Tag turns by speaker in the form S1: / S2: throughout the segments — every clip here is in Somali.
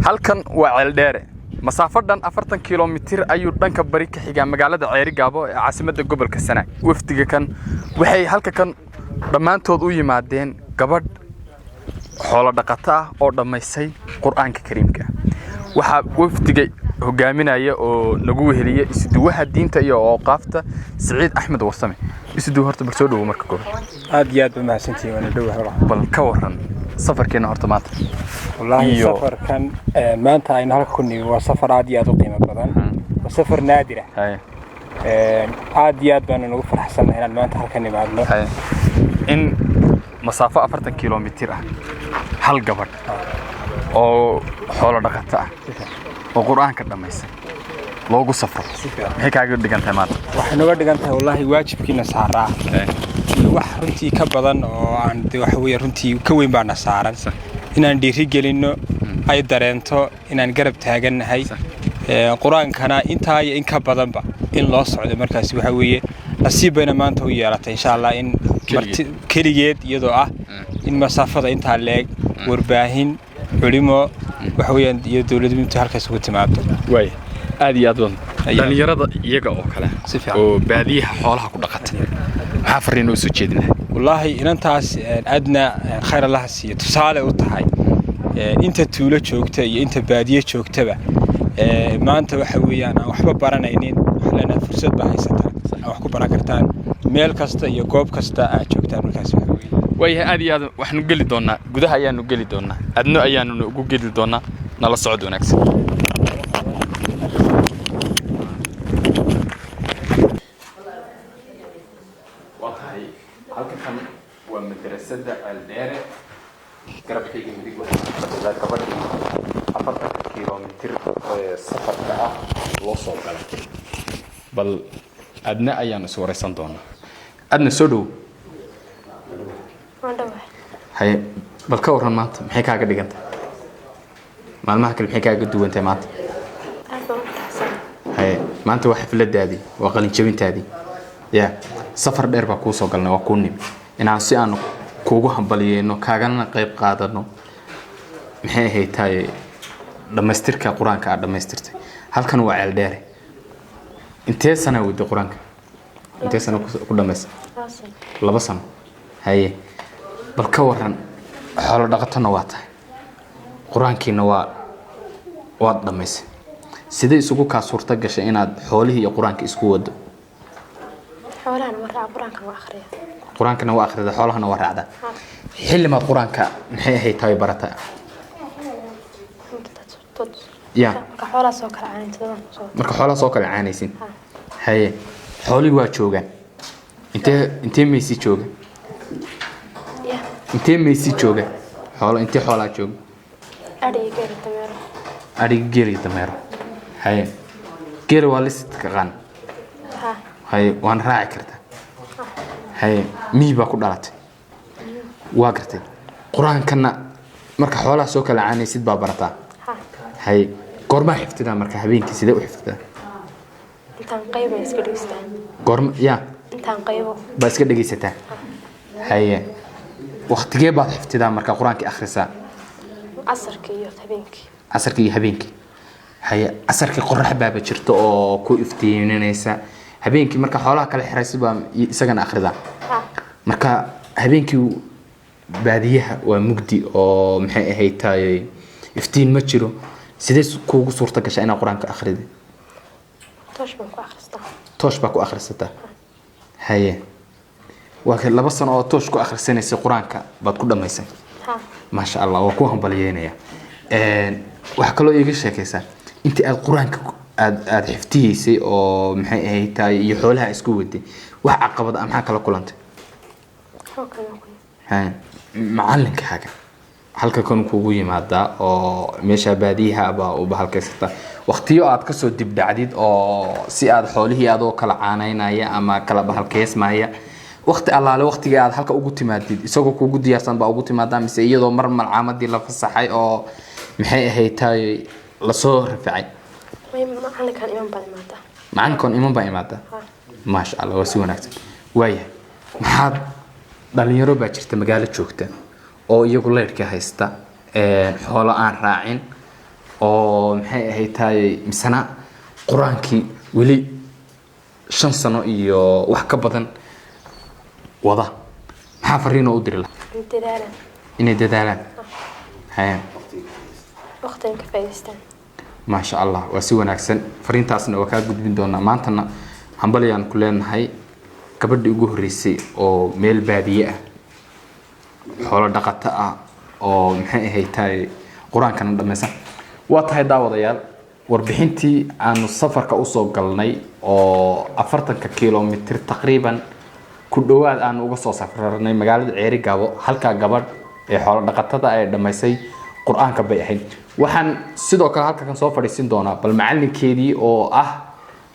S1: halkan waa Ceeldheere masaafadan 40 kiiloomitir ayuu dhanka bari ka xiga magaalada Ceerigaabo ee caasimadda gobolka Sanaag wafdiga kan waxay halka kan dhamaantood u yimaadeen gabadh xoolo dhaqato ah oo dhameysay Qur'aanka Kariimka waxa wafdiga hogaaminaya oo nagu weheliye isduwaha diinta iyo awqaafta Saciid Axmed Warsame isduwa horta bar soo dhaw marka koob
S2: aad iyo aad u mahadsantihiin wana dhawahay
S1: bal ka waran safarkeena horta maanta
S2: wallahi safarkan maanta ayna halka ku nimi waa safar aad iyo aad u qiimo badan waa safar naadir ah aad iyo aad baan ugu faraxsanahay inaan maanta halka nimaadno
S1: in masaafo 40 kiiloomitir ah hal gabadh oo xoolo dhaqato ah oo Qur'aanka dhameysay loogu safro maxay kaaga dhigantahay maanta
S2: waxay nooga dhigantahay wallahi waajibkiina saaraa wax runtii ka badan oo aan wax weey runtii ka weyn baan saaran inaan dhiiri gelino ay dareento inaan garab taaganahay Qur'aankana inta ay in ka badanba in loo socdo markaas waxa weeye nasiibana maanta u yeelatay insha Allah in kaligeed iyadoo ah in masaafada inta leeg warbaahin culimo waxa weeyaan iyo dawladdu inta halkaas ugu timaado
S1: way aad iyo aad dhalinyarada iyaga oo kale oo baadiyaha xoolaha ku dhaqata waxa fariin u soo jeedinahay
S2: wallahi inantaas adna khayr Allah siiyo tusaale u tahay inta tuulo joogta iyo inta baadiye joogtaba maanta waxa weeyaan waxba baranaynin waxlana fursad baa haysataa wax ku baran kartaan meel kasta iyo goob kasta aad joogtaan markaas
S1: way aad iyo aad waxnu gali doonaa gudaha ayaanu gali doonaa adno ayaanu ugu gali doonaa nala socod wanaagsan waxay halkan waa madrasada Ceeldheere garabkayga midig waxa gabadh 40 kiiloomitir safarka ah loo soo galay bal adna ayaan soo wareysan doonaa adna soo dhow hay bal ka waran maanta maxay kaaga dhigantay maalmaha kale maxay kaaga duwantay maanta hay maanta waa xafladaadii waa qalin jabintaadii ya safar dheer baa ku soo galnay waa ku nim inaan si aan kuugu hambalyeeno kaagana qayb qaadano maxay ahayd dhamaystirka Qur'aanka aad dhamaystirtay halkan waa Ceeldheere intee sana wada Qur'aanka intee sana ku dhamaysay 2 sano haye bal ka waran xoolo dhaqatana waa tahay Qur'aankiina waa dhamaysay sidee isugu ka suurta gashay inaad xoolihi iyo Qur'aanka isku wado
S3: xoolahana waa raac Qur'aanka waa akhriya
S1: Qur'aankana waa akhriya xoolahana waa raacda xilli ma Qur'aanka maxay ahayd tahay barata ya marka xoolaha soo kala caanaysin haye xooli waa joogan intee meesi jooga intee meesi jooga xoolo intee xoolaa jooga ari geeri dameero haye geeri waa lisidka qaan haye waan raaci kartaa haye miiba ku dhalatay waa gartay Qur'aankana marka xoolaha soo kala caanaysid baa barataa hay gorma xiftidaa marka habeenkii sidee u xiftidaa
S3: intaan qayb iska dhigistaa
S1: gorma ya
S3: intaan qaybo
S1: baa iska dhigaysataa haye waqtigee baad xiftidaa marka Qur'aanka akhrisaa casarka iyo habeenkii haye casarka qorrax baaba jirto oo ku iftiiminaysa habeenkii marka xoolaha kala xiraysay baa isagana akhridaa marka habeenkii baadiyaha waa mugdi oo maxay ahayd taay iftiin ma jiro sidee kuugu suurta gashay inaad Qur'aanka akhrido toosh baa ku akhrisataa haye waa 2 sano oo toosh ku akhrisanaysa Qur'aanka baad ku dhamaysay ma sha Allah waa ku hambalyeynaya waxa kale oo iga sheekaysaa intii aad Qur'aanka aad xiftiyeysay oo maxay ahayd taay iyo xoolaha isku waday wax caqabad ah maxaa kala kulantay haye macallinka haga halka kan kuugu yimaada oo meesha baadiyaha baa u bahalkaysata waqtiyo aad ka soo dib dhacdid oo si aad xoolihii aad oo kala caanaynaya ama kala bahalkaysmaaya waqti allaale waqtiga aad halka ugu timaadid isagoo kuugu diyaarsan baa ugu timaada mise iyadoo mar malcaamadii la fasaxay oo maxay ahayd taay la soo rafacay macalinkan iman baa imaada ma sha Allah waa si wanaagsan waaya maxaad dhalinyaro baa jirta magaalo joogta oo iyagu leerka haysta xoolo aan raacin oo maxay ahayd tahay misana quraankii weli 5 sano iyo wax ka badan wada maxaa fariino u diri lahaa
S3: dadaalan
S1: inay dadaalaan haya
S3: waqtigan ka faa'iidaystaan
S1: ما شاء الله وسوينا أحسن فرينتا أصلا وكاد قد بدونا ما أنتنا حنبليان كلنا هاي كبد يجوه ريسي أو ميل بادية حول دقتها أو محي هي تاي قرآن كان دمسا واتهاي داود يال وربحنتي عن السفر كأوصل قلني أو أفرتن ككيلومتر تقريبا كل واحد عن وقصة سفرني مقالة عيري جابو حلقة قبل حول دقتها دمسي قرآن كبيحين waxaan sidoo kale halka kan soo fadhiisin doonaa bal macalinkeedii oo ah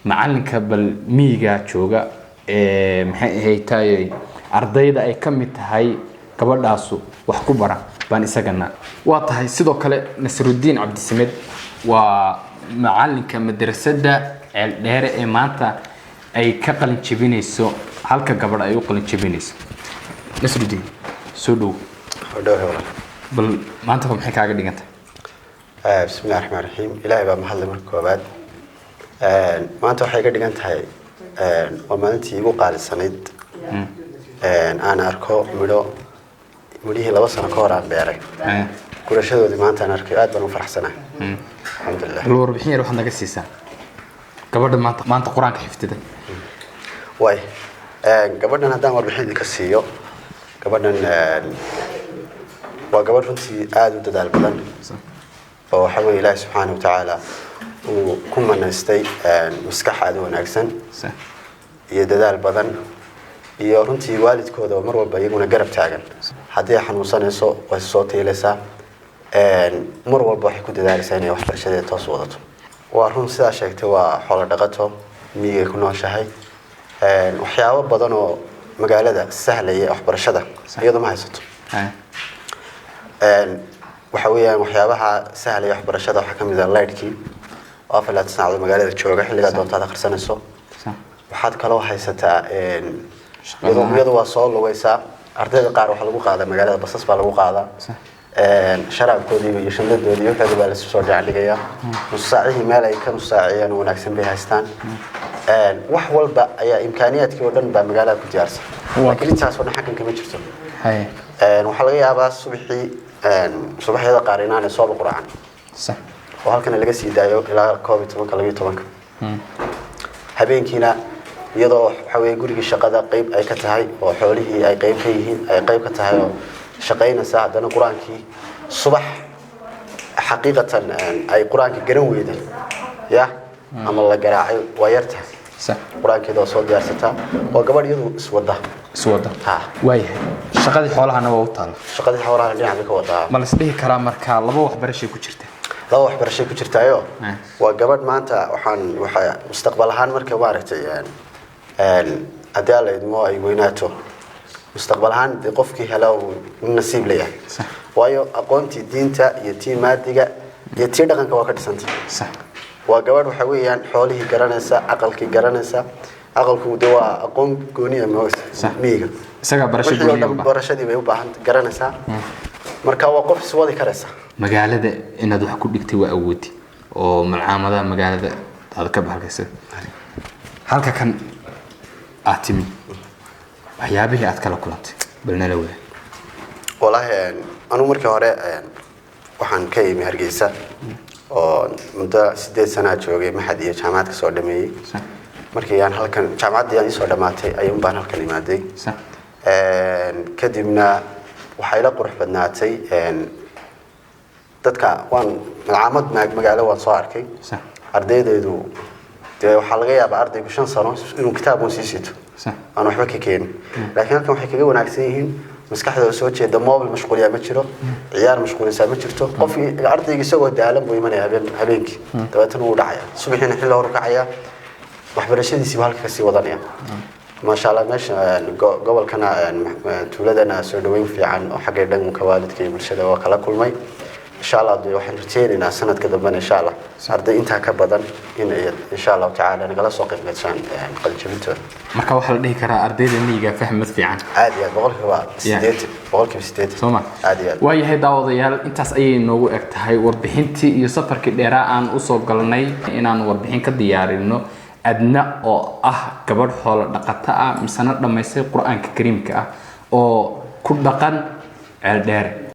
S1: macalinka bal miiga jooga ee maxay ahayd ardayda ay ka mid tahay gabadhaasu wax ku baran baan isagana waa tahay sidoo kale Nasruddin Cabdisamed waa macalinka madrasada Ceeldheere ee maanta ay ka qalin jabinayso halka gabadh ay u qalin jabinayso Nasruddin soo dhow bal maanta maxay kaaga dhigantay
S4: بسم الله الرحمن الرحيم إلهي بقى محل مركوبات ما أنت وحي قد قلت هاي وما أنت يقول قال السند أنا أركو مليه لبصنا كورا بيرك كل شيء ذي ما أنت أنا أركو أدبر وفرح سنة الحمد لله
S1: لو ربحين يروح عندك السيسان قبل ما أنت قرآن كيف ده
S4: واي قبلنا ندام ربحين ذيك السيو قبلنا وقبل فنتي آدو تدال بدن وحمد الله سبحانه وتعالى وكم نستي مسكح عدو ناقصن يددال بدن يورنتي والد كودا ومر والبا يقولنا قرب تاعن حدي حنوصل يسوق والصوت يلسا مر والبا حكو ددال سنة واحدة شدة تصوضته وارهم سدا شيكتي وحول دقته مية كنا شهي وحياة بدنه مقالة سهلة أخبار الشدة يضم ما يسوت وحويا وحيابها سهل يحبر الشدة وحكم إذا لايركي وافل لا تصنع المقالة الشوقة اللي قاعد دونت هذا خرسان السو وحد كلو حيستا يدو وصول ويسا أرتدي قار وحلقو قاعدة مقالة بصص بالقو قاعدة شرع كودي يشمل دودي وكذا بالس سرجع اللي جاية مستعيه مالك مستعيا ونكسب بها استان وحول بقى أي إمكانيات كودن بمقالة كتيرس لكن أنت عارف حكم كم يشتغل
S1: هاي
S4: وحلقيها بس صبحي صباح هذا قارنان صوب القرآن
S1: صح
S4: وهالكنا اللي قصي دايو إلى كوفيد تمك تمك هبين كنا يضع حوي جوري الشقة قيب أي كتهاي وحوله أي قيب فيه أي قيب كتهاي شقينا ساعة دنا قرآن كي صباح حقيقة أي قرآن كي جنوي ده يا أما الله جراعي ويرته
S1: صح
S4: قرآن كده صوت جالسته وقبل يدو سوده
S1: ها وايه shaqadii xoolaha na waa u taal
S4: shaqadii xoolaha dhinaca ka wadaa
S1: ma la isdhihi karaa marka laba waxbarasho ku jirta
S4: laba waxbarasho ku jirtaayo waa gabadh maanta waxa mustaqbal ahaan marka waaragtay hadii la idmo ay weynaato mustaqbal ahaan qofkii helo nasiib leeyahay waayo aqoontii diinta iyo tii maadiga iyo tii dhaqanka waa ka dhisantay
S1: sax
S4: waa gabadh waxa weeyaan xoolihii garanaysa aqalkii garanaysa aqalku waa aqoon gooni ah miiga isaga barashadii bay u baahan garanaysaa marka waa qof iswadi karaysa
S1: magaalada inaad wax ku dhigtay waa awoodi oo malcaamada magaalada aad ka baxaysa halka kan aatimi waxyaabihii aad kala kulantay balna la wada
S4: wallahi anu markii hore waxaan ka yimi Hargeysa oo muddo 8 sano joogay maxad iyo jaamacad ka soo dhameeyay markii aan halkan jaamacadii aan soo dhamaatay ayuu baan halkan imaaday kadibna waxay la qurux badnaatay dadka waan malcaamad magaalo waan soo arkay ardaydeedu waxa laga yaabaa ardaygu 5 sano inuu kitaab uu siisito aan waxba ka keenin laakiin halkan waxay kaga wanaagsan yihiin maskaxda soo jeeda mobile mashquuliya ma jiro ciyaar mashquulisa ma jirto qof ardayga isagoo daalan buu imanaya habeenkii dabeetana uu dhacaya subaxina xilli hore kacaya waxbarashadiisa halka ka sii wadanaya ما شاء الله ماشي قبل كنا تولدنا سودوين في عن حاجة دم كوالد كي بالشدة وكلا كل ماي إن شاء الله دي واحد رتيرنا سنة كده بنا إن شاء الله صارت أنت كبدن إن شاء الله تعالى أنا جالس واقف مثلا قل جبته
S1: مركب واحد ليه كرا أرديد إني جا فهم مثفي عن
S4: عادي بقول هو سيدتي boqolkiiba 8
S1: Soma
S4: عادي
S1: waayahay daawadayaal intaas ayay noogu eg tahay warbixintii iyo safarkii dheeraa aan u soo galnay inaan warbixin ka diyaarino adna oo ah gabadh xoolo dhaqata ah misana dhameysay quraanka kariimka ah oo ku dhaqan ceel dheer